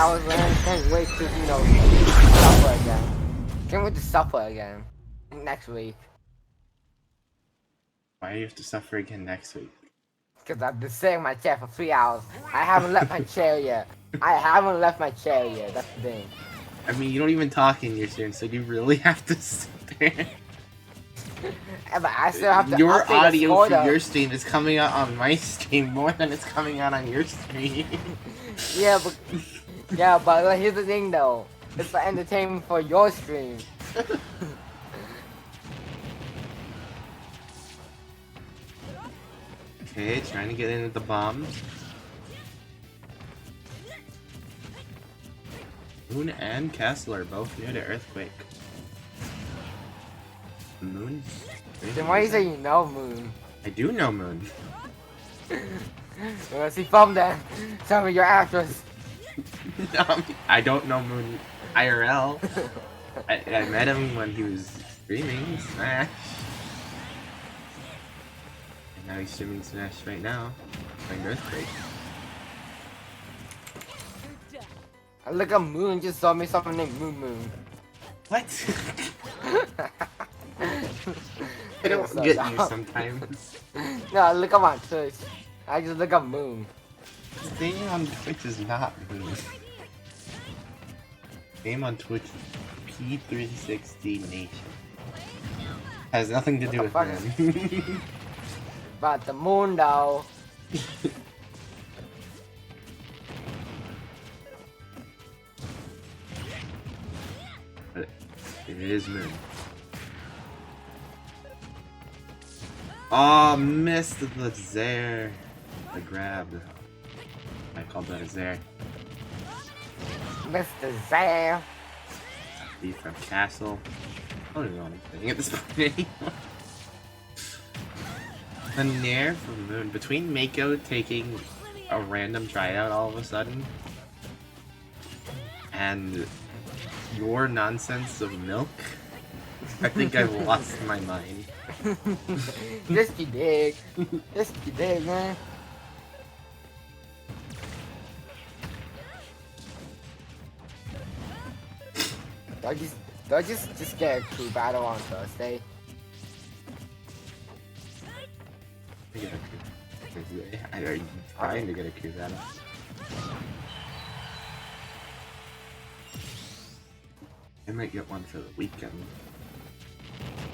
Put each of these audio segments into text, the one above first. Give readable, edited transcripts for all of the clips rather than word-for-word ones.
hours, man. Can't wait to, suffer again. Can't wait to suffer again. Next week. Why do you have to suffer again next week? Because I've been sitting in my chair for 3 hours. I haven't left my chair yet. That's the thing. I mean, you don't even talk in your stream, so do you really have to sit there? But I still have to your update audio the score, for your stream is coming out on my stream more than it's coming out on your stream. yeah, but here's the thing though. It's for entertainment for your stream. Okay, trying to get in with the bomb. Moon and Castle are both near the earthquake. Moon? Then why you say you know Moon? I do know Moon. Let's see from that. Tell me your actress. I don't know Moon IRL. I met him when he was streaming Smash. And now he's streaming Smash right now. Playing Earthquake. Look at Moon just saw me something named Moon. What? I don't get you sometimes. No, look at my Twitch. I just look at Moon. His name on Twitch is not Moon. Name on Twitch P360 Nation. Has nothing to do with him. But the Moon though. But it is Moon. Oh, missed the Zair. The grab. I called that a Zair. Mr. Zair. Be from Castle. I don't even know what I'm saying at this point anymore. The Nair from Moon. Between Mako taking a random tryout all of a sudden and your nonsense of milk, I think I've lost my mind. Yes, you did. Yes, you did, man. Do I just get a crew battle on Thursday? I get a crew. Are you trying to get a crew battle? I might get one for the weekend.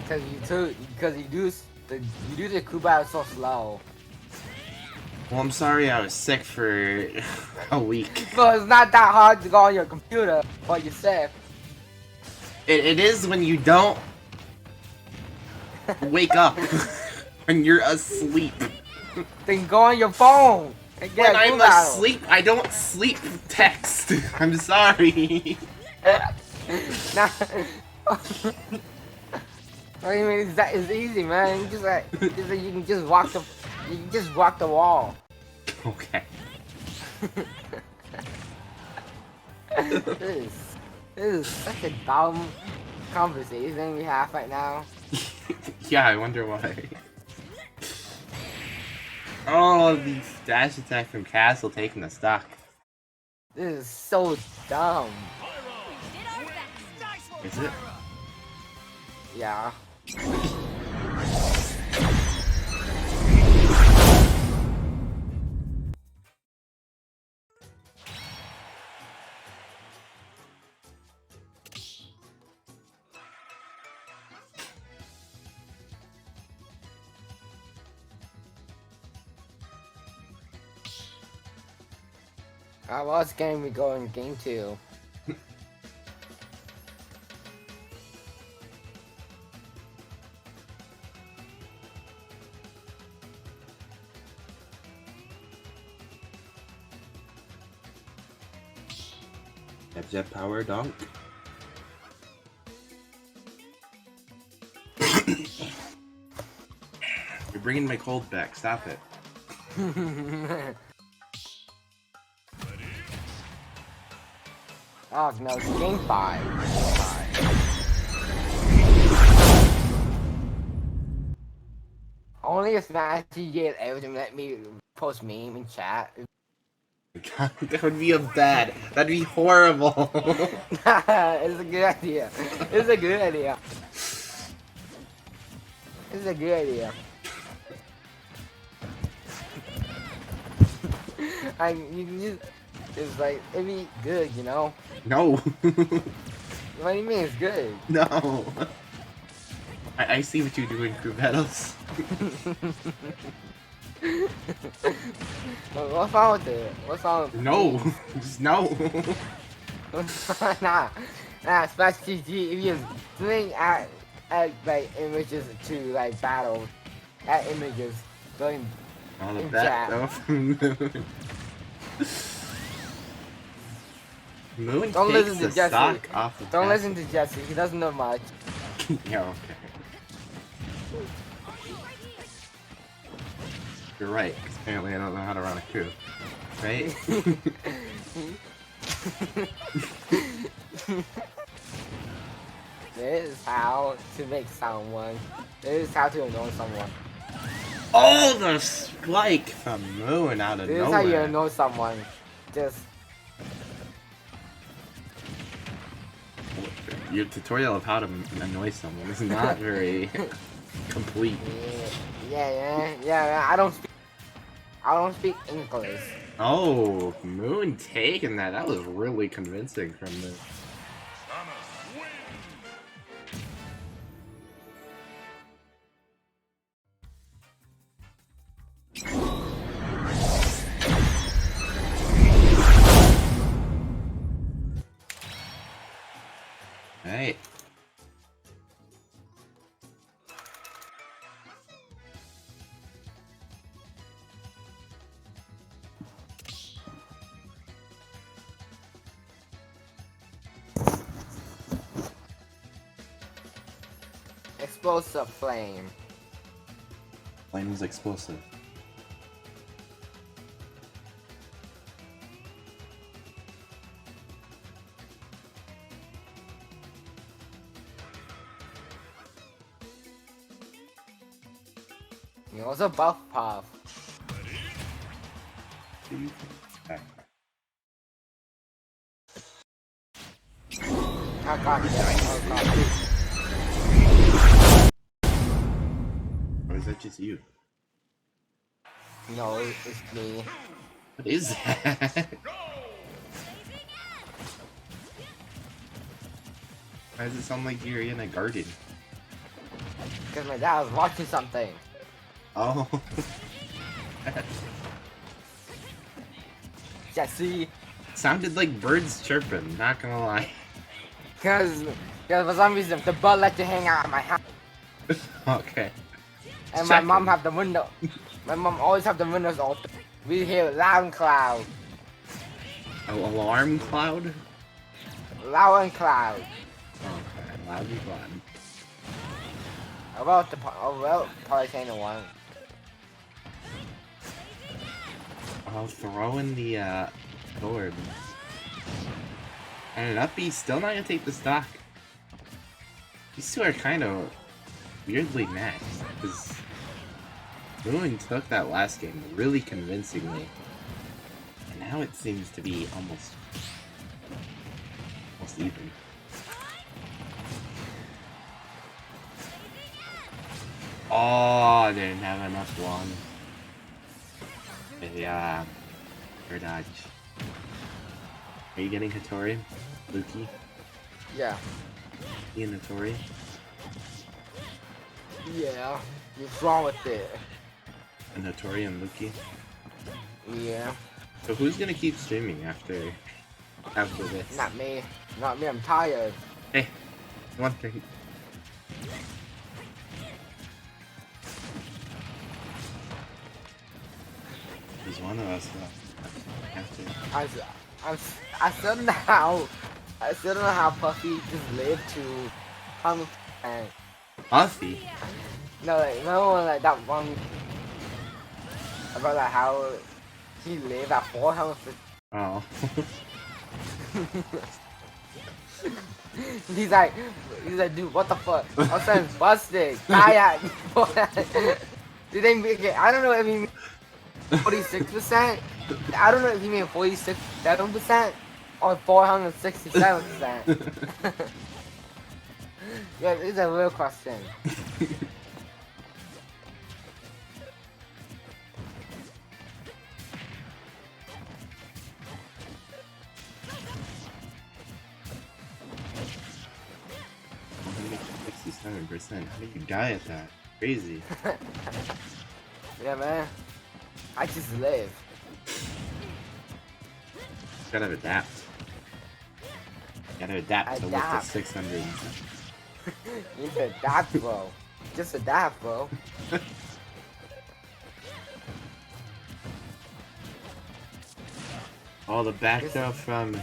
Because you do the crew battle so slow. Well, I'm sorry I was sick for a week. Well, it's not that hard to go on your computer while you're sick. It is when you don't wake up. When you're asleep. Then go on your phone and get When a crew I'm battle. asleep, I don't sleep text. I'm sorry. Nah. What do you mean? It's easy, man. You can just walk the wall. Okay. This is such a dumb conversation we have right now. Yeah, I wonder why. Oh, the dash attack from Castle taking the stock. This is so dumb. Is it? Yeah. Well, it's game we go in game 2. Jet power donk. You're bringing my cold back. Stop it. Oh no, it's game 5. Only if Smash get everything let me post meme in chat. God, that would be bad. That'd be horrible. It's a good idea. It's a good idea. It's a good idea. It's like, it'd be good, you know? No. What do you mean it's good? No. I see what you're doing, crew battles. What's wrong with it? What's wrong with it? No. Just no. Nah, Splash GG, if you're doing at like images to like battle, at images, going All of in that chat. though from Moon. Moon Don't takes listen to the Jesse. stock off of Don't Jesse. listen to Jesse, he doesn't know much. Yeah, okay. You're right, 'cause apparently I don't know how to run a crew. Right? This is how to make someone. This is how to annoy someone. Oh, the spike from Moon out of This nowhere. is how you annoy someone. Just Your tutorial of how to annoy someone is not very complete. yeah. I don't speak English. Oh, Moon taking that. That was really convincing from the. Right. Explosive flame. Flame was explosive. He was a buff puff. Okay. I got it. Or is that just you? No, it's me. What is that? Why does it sound like you're in a garden? Because my dad was watching something. Oh. Jesse. Sounded like birds chirping, not gonna lie. Because for some reason the bird let you hang out at my house. Okay. And Checking. my mom have the window. My mom always have the windows open. We hear loud and cloud. Oh, alarm cloud? Loud and cloud. Okay, loud and cloud. About the Polytana one. I'll throw in the sword. And Uppy's still not gonna take the stock. These two are kind of weirdly matched, because Moon took that last game really convincingly. And now it seems to be almost even. Oh, I didn't have enough one. Yeah, air dodge. Are you getting Hattori? Luki? Yeah. Ian Hattori? Yeah. What's wrong with it? And Hattori and Luki? Yeah. So who's gonna keep streaming after this? Not me. Not me. I'm tired. Hey, one thing. There's one of us left. I still don't know how. I still don't know how Puffy just lived to 100%. Puffy? No, like remember when, like that one about like how he lived at 400%. Oh. He's like, dude, what the fuck? I'm saying busted. Kayak. Did they make it? I don't know if he. 46%? I don't know if you mean 47% or 467%. Yeah, this is a real question. %. How did you die at that? Crazy. Yeah, man. I just live. Gotta adapt. Gotta adapt to live to 600. You need to adapt, bro. Just adapt, bro. Oh, the back throw from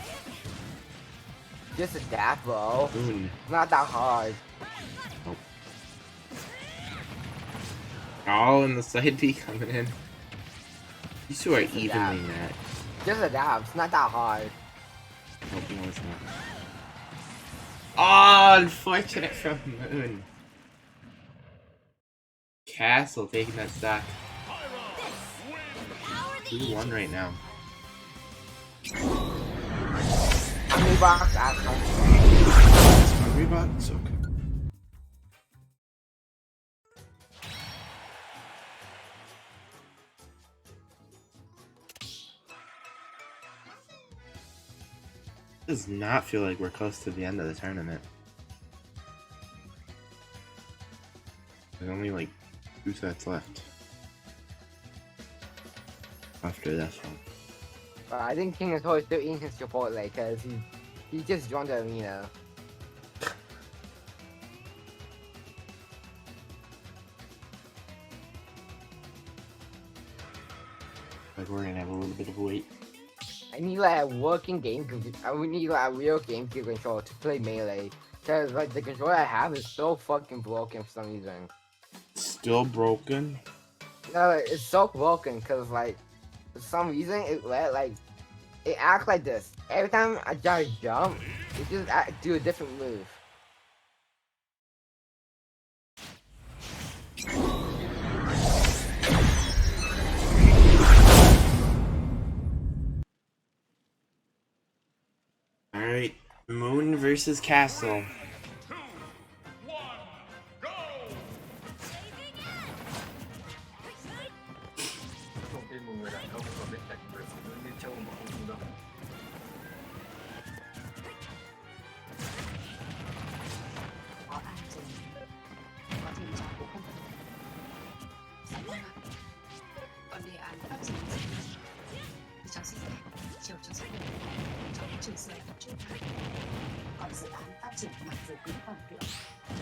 Just adapt, bro. Moon. It's not that hard. Nope. Oh, and the side B coming in. These two are evenly matched. Just adapt. It's not that hard. Nope, no, it's not. Oh, unfortunate from Moon. Castle taking that stock. 2-1 right now. Hungry box, Hungry box? Okay. Does not feel like we're close to the end of the tournament. There's only like 2 sets left after this one. I think King is always still eating his Chipotle because he just joined the arena. Like we're gonna have a little bit of a wait. I need like a working we need like a real GameCube controller to play Melee. Cause like the controller I have is so fucking broken for some reason. Still broken? No, it's so broken cause like for some reason it acts like this. Every time I try to jump, it just do a different move. Alright, Moon versus Castle.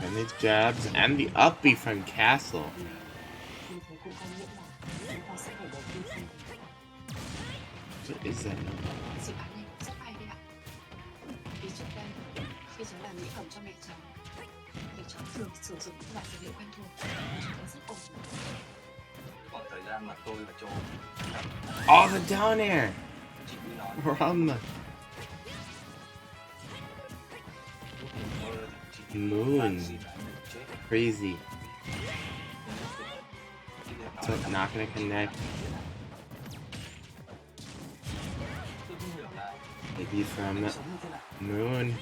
And these jabs and the up B from Castle. What is that number? Oh, the down air from Moon. Crazy. So not gonna connect. Maybe from Moon.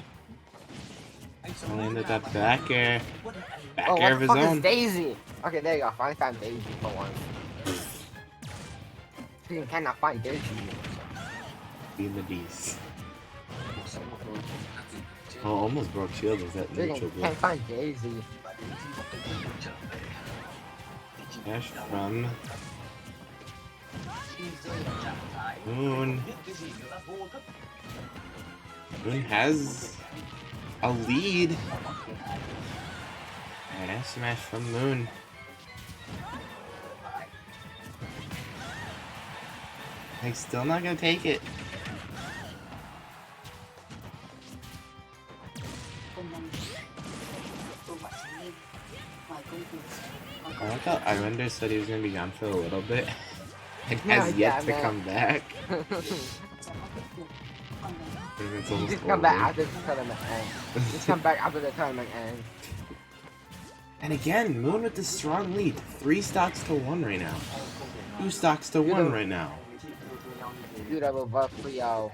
Only ended that back air. Back air of his own. Is Daisy? Okay, there you go. Finally found Daisy for once. You cannot find Daisy. In the D's. Oh, almost broke shield. Was that neutral? Can't find Daisy. Dash from Moon. Moon has a lead. And a smash from Moon. He's still not gonna take it. I like how Islander said he was gonna be gone for a little bit and has yet to come back. Just come back after the tournament ends. Just come back after the tournament ends. And again, Moon with the strong lead. 3 stocks to 1 right now. Two stocks to one right now. Dude, I will buff for y'all.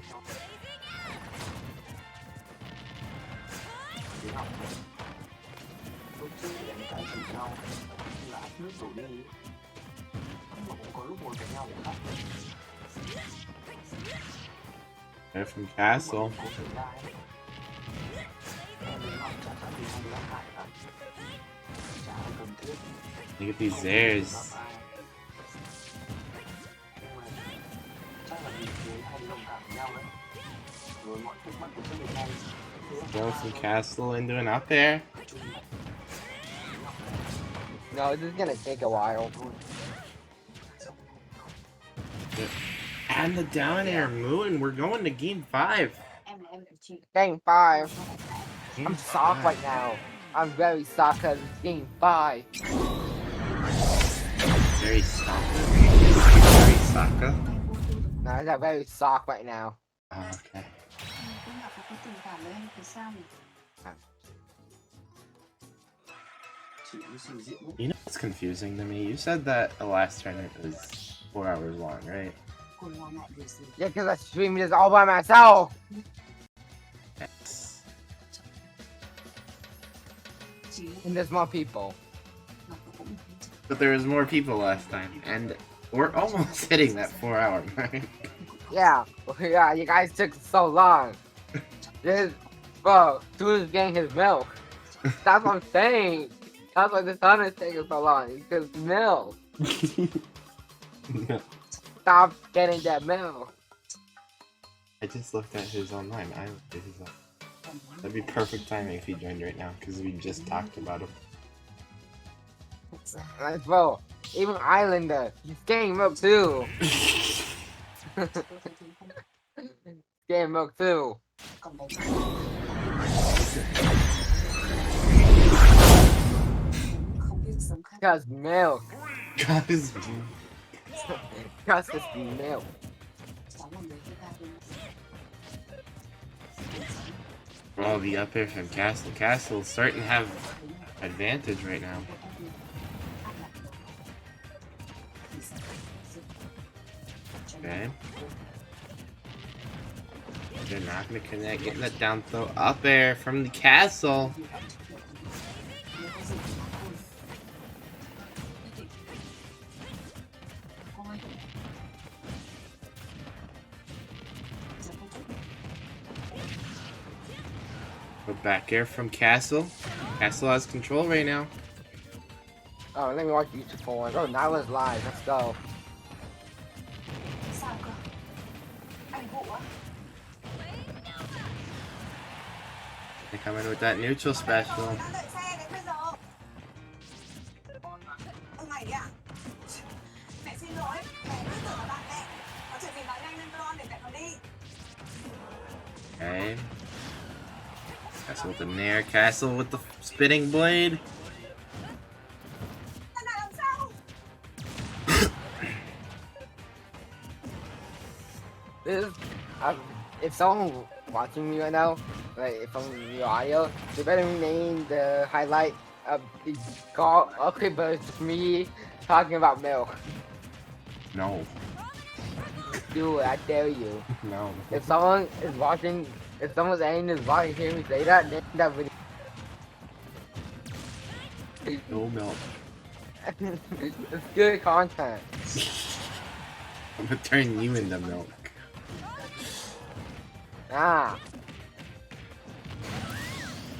They're from Castle. Look at these airs. Throw some Castle into an up air. No, this is gonna take a while. And the down air Moon. We're going to game 5. Game 5. Game I'm soft 5. right now. I'm very soft because it's game 5. Very soccer. Very soccer. No, I'm very soft right now. Oh, okay. You know what's confusing to me? You said that the last tournament was 4 hours long, right? Yeah, because I streamed this all by myself. Yes. And there's more people. But there was more people last time, and we're almost hitting that 4-hour mark. Yeah, yeah, you guys took so long. This, bro, dude is getting his milk. That's what I'm saying. That's why this hunt is taking so long. Because milk. No. Stop getting that milk. I just looked at his online. I looked at his That'd be perfect timing if he joined right now, because we just talked about him. Like, bro, even Islander, he's getting milk too. Getting milk too. Cause milk. Guys, Cause it's milk. oh, the up air from Castle. Castle's starting to have advantage right now. Okay. They're not gonna connect. Getting that down throw up air from the Castle. But back air from Castle. Castle has control right now. Oh, let me watch YouTube for one. Oh, now it's live. Let's go. They come in with that neutral special. Okay. Castle with the Nair. Castle with the spinning blade. This is, if someone watching me right now, like if I'm in your audio, they better rename the highlight of the call. Okay, but it's me talking about milk. No. Dude, I dare you. No. If someone is watching, if someone's ending this vlog and hearing me say that, then that video. No milk. It's good content. I'm gonna turn you into milk. Ah.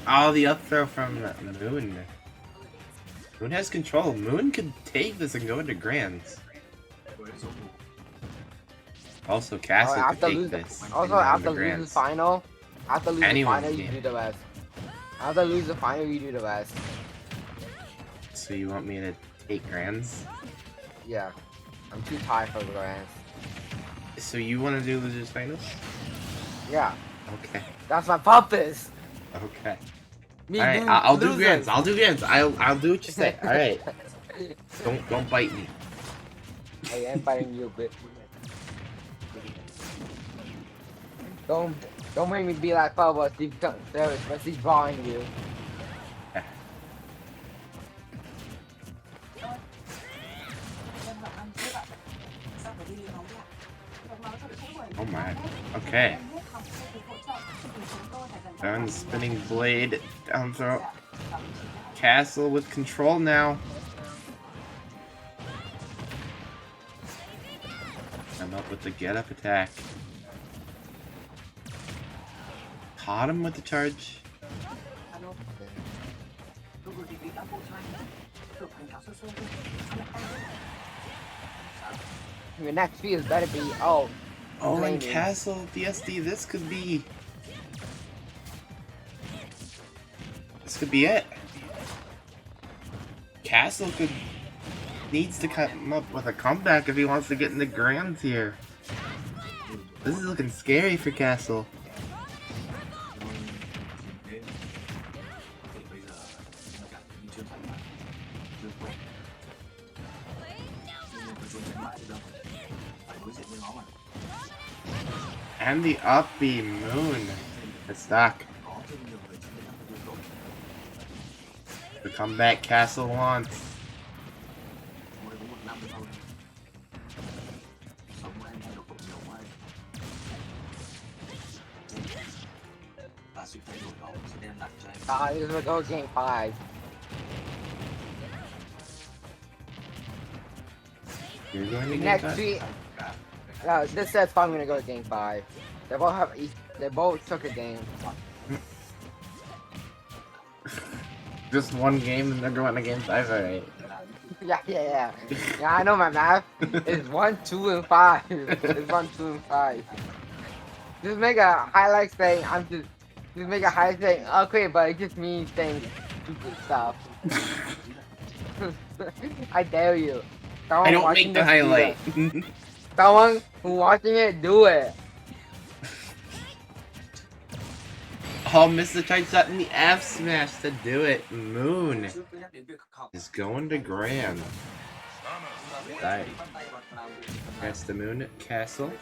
Oh, the up throw from Moon. Moon has control. Moon could take this and go into Grands. Also, Castle could take this. Also, after losing the final, after losing the final, you game. do the rest. After losing the final, you do the rest. So you want me to take Grands? Yeah. I'm too tired for the rest. So you want to do losers finals? Yeah. Okay. That's my purpose. Okay. Me All right. do I'll do losers. Grands. I'll do Grands. I'll do what you say. All right. Don't bite me. I am fighting you, but don't make me be like Pablo. She's drawing you. Okay. Down the spinning blade. Down throw. Castle with control now. I'm up with the get up attack. Caught him with the charge. Your next feed is better be oh. Oh, and blaming. Castle DSD. This could be. This could be it. Castle needs to come up with a comeback if he wants to get in the grands here. This is looking scary for Castle. And the up B moon. It's stuck. The comeback Castle wants. He's gonna go game 5. You're going to get Next that? feed. This says I'm gonna go to game 5. They both took a game. Just one game and they're going to game 5, alright. Yeah, I know my math. It's 1, 2, and 5. It's 1, 2, and 5. Just make a highlight saying just make a highlight saying okay, but it just means saying stupid stuff. I dare you. Someone I don't watching make the this do highlight. that. Someone who watching it, do it. Oh, missed the charge shot in the F smash to do it. Moon is going to Grand. Right. That's the Moon Castle.